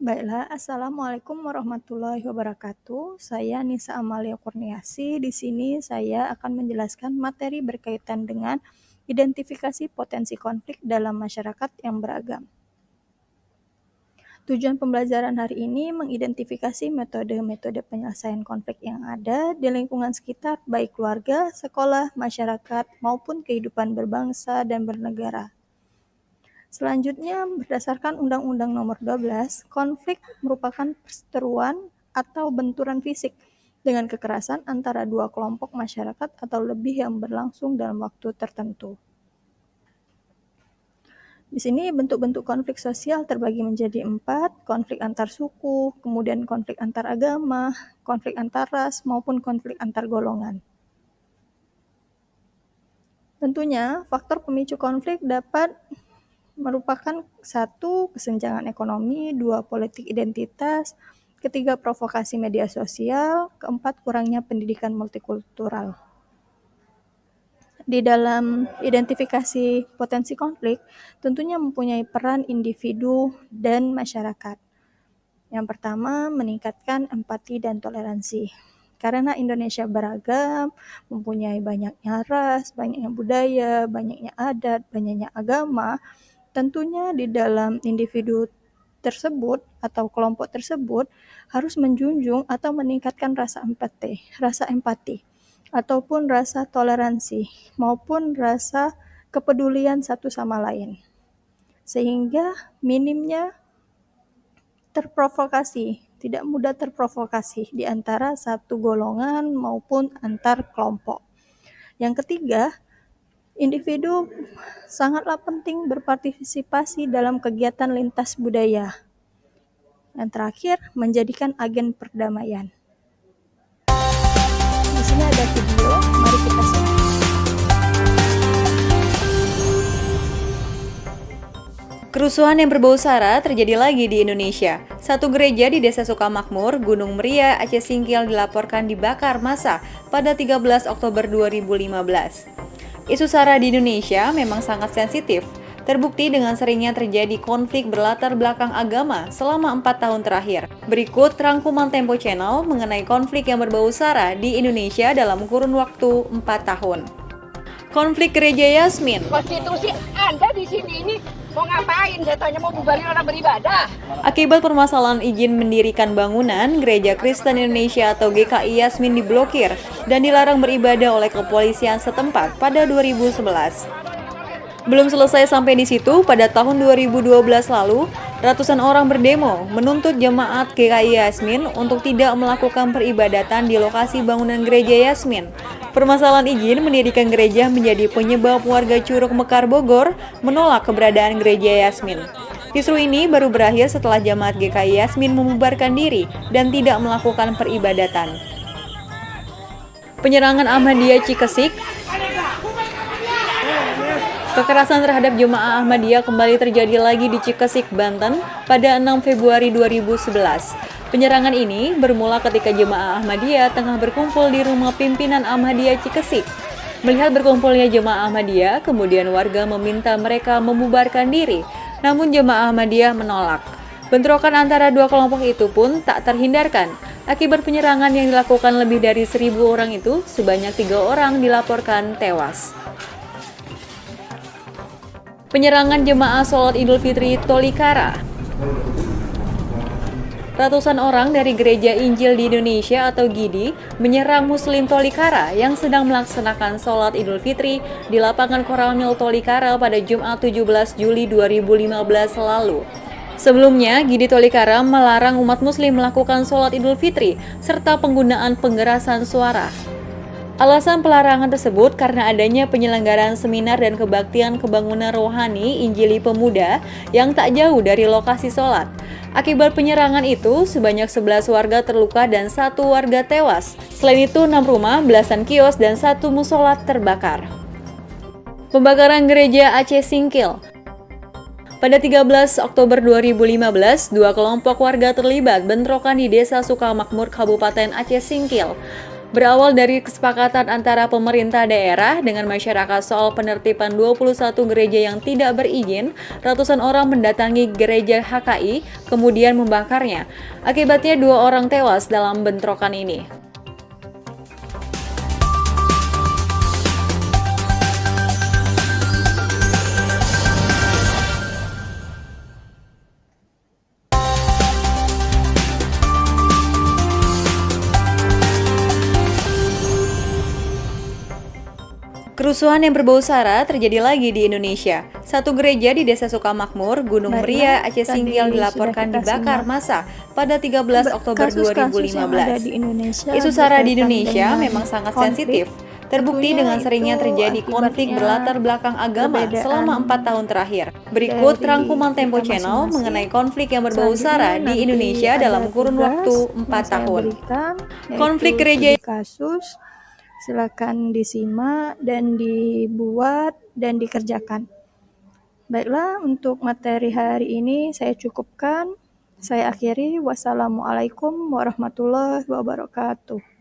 Baiklah, Assalamualaikum warahmatullahi wabarakatuh. Saya Nisa Amalia Kurniasi. Di sini saya akan menjelaskan materi berkaitan dengan identifikasi potensi konflik dalam masyarakat yang beragam. Tujuan pembelajaran hari ini mengidentifikasi metode-metode penyelesaian konflik yang ada di lingkungan sekitar, baik keluarga, sekolah, masyarakat, maupun kehidupan berbangsa dan bernegara. Selanjutnya, berdasarkan Undang-Undang Nomor 12, konflik merupakan perseteruan atau benturan fisik dengan kekerasan antara dua kelompok masyarakat atau lebih yang berlangsung dalam waktu tertentu. Di sini bentuk-bentuk konflik sosial terbagi menjadi 4, konflik antar suku, kemudian konflik antar agama, konflik antar ras, maupun konflik antar golongan. Tentunya, faktor pemicu konflik dapat merupakan 1, kesenjangan ekonomi, 2, politik identitas, ketiga, provokasi media sosial, keempat, kurangnya pendidikan multikultural. Di dalam identifikasi potensi konflik, tentunya mempunyai peran individu dan masyarakat. Yang pertama, meningkatkan empati dan toleransi. Karena Indonesia beragam, mempunyai banyaknya ras, banyaknya budaya, banyaknya adat, banyaknya agama, tentunya di dalam individu tersebut atau kelompok tersebut harus menjunjung atau meningkatkan rasa empati, ataupun rasa toleransi, maupun rasa kepedulian satu sama lain. Sehingga minimnya tidak mudah terprovokasi di antara satu golongan maupun antar kelompok. Yang ketiga, individu sangatlah penting berpartisipasi dalam kegiatan lintas budaya. Yang terakhir, menjadikan agen perdamaian. Di sini ada video, mari kita simak. Kerusuhan yang berbau sara terjadi lagi di Indonesia. Satu gereja di Desa Sukamakmur, Gunung Meria, Aceh Singkil dilaporkan dibakar massa pada 13 Oktober 2015. Isu sara di Indonesia memang sangat sensitif, terbukti dengan seringnya terjadi konflik berlatar belakang agama selama 4 tahun terakhir. Berikut rangkuman Tempo Channel mengenai konflik yang berbau sara di Indonesia dalam kurun waktu 4 tahun. Konflik Gereja Yasmin. Konstitusi Anda di sini ini mau ngapain? Saya tanya mau bubarin orang beribadah. Akibat permasalahan izin mendirikan bangunan, Gereja Kristen Indonesia atau GKI Yasmin diblokir dan dilarang beribadah oleh kepolisian setempat pada 2011. Belum selesai sampai di situ, pada tahun 2012 lalu, ratusan orang berdemo menuntut jemaat GKI Yasmin untuk tidak melakukan peribadatan di lokasi bangunan Gereja Yasmin. Permasalahan izin mendirikan gereja menjadi penyebab warga Curug Mekar Bogor menolak keberadaan Gereja Yasmin. Kisru ini baru berakhir setelah jemaat GKI Yasmin membubarkan diri dan tidak melakukan peribadatan. Penyerangan Ahmadiyah Cikesik. Kekerasan terhadap jemaah Ahmadiyah kembali terjadi lagi di Cikesik, Banten pada 6 Februari 2011. Penyerangan ini bermula ketika jemaah Ahmadiyah tengah berkumpul di rumah pimpinan Ahmadiyah Cikesik. Melihat berkumpulnya jemaah Ahmadiyah, kemudian warga meminta mereka membubarkan diri, namun jemaah Ahmadiyah menolak. Bentrokan antara dua kelompok itu pun tak terhindarkan. Akibat penyerangan yang dilakukan lebih dari 1.000 orang itu, sebanyak 3 orang dilaporkan tewas. Penyerangan jemaah sholat Idul Fitri Tolikara. Ratusan orang dari Gereja Injil di Indonesia atau GIDI menyerang Muslim Tolikara yang sedang melaksanakan sholat Idul Fitri di lapangan Koramil Tolikara pada Jumat 17 Juli 2015 lalu. Sebelumnya, GIDI Tolikara melarang umat Muslim melakukan sholat Idul Fitri serta penggunaan penggerasan suara. Alasan pelarangan tersebut karena adanya penyelenggaraan seminar dan kebaktian kebangunan rohani Injili Pemuda yang tak jauh dari lokasi sholat. Akibat penyerangan itu, sebanyak 11 warga terluka dan 1 warga tewas. Selain itu, 6 rumah, belasan kios, dan 1 musola terbakar. Pembakaran gereja Aceh Singkil. Pada 13 Oktober 2015, 2 kelompok warga terlibat bentrokan di Desa Sukamakmur, Kabupaten Aceh Singkil. Berawal dari kesepakatan antara pemerintah daerah dengan masyarakat soal penertiban 21 gereja yang tidak berizin, ratusan orang mendatangi gereja HKI kemudian membakarnya. Akibatnya 2 orang tewas dalam bentrokan ini. Kerusuhan yang berbau sara terjadi lagi di Indonesia. Satu gereja di Desa Sukamakmur, Gunung Muria, Aceh Singgil dilaporkan dibakar massa pada 13 Oktober 2015. Isu sara di Indonesia memang sangat sensitif. Terbukti dengan seringnya terjadi konflik berlatar belakang agama selama 4 tahun terakhir. Berikut rangkuman Tempo Channel mengenai konflik yang berbau sara di Indonesia dalam kurun waktu 4 tahun. Konflik gereja kasus, silakan disimak dan dibuat dan dikerjakan. Baiklah, untuk materi hari ini saya cukupkan. Saya akhiri. Wassalamualaikum warahmatullahi wabarakatuh.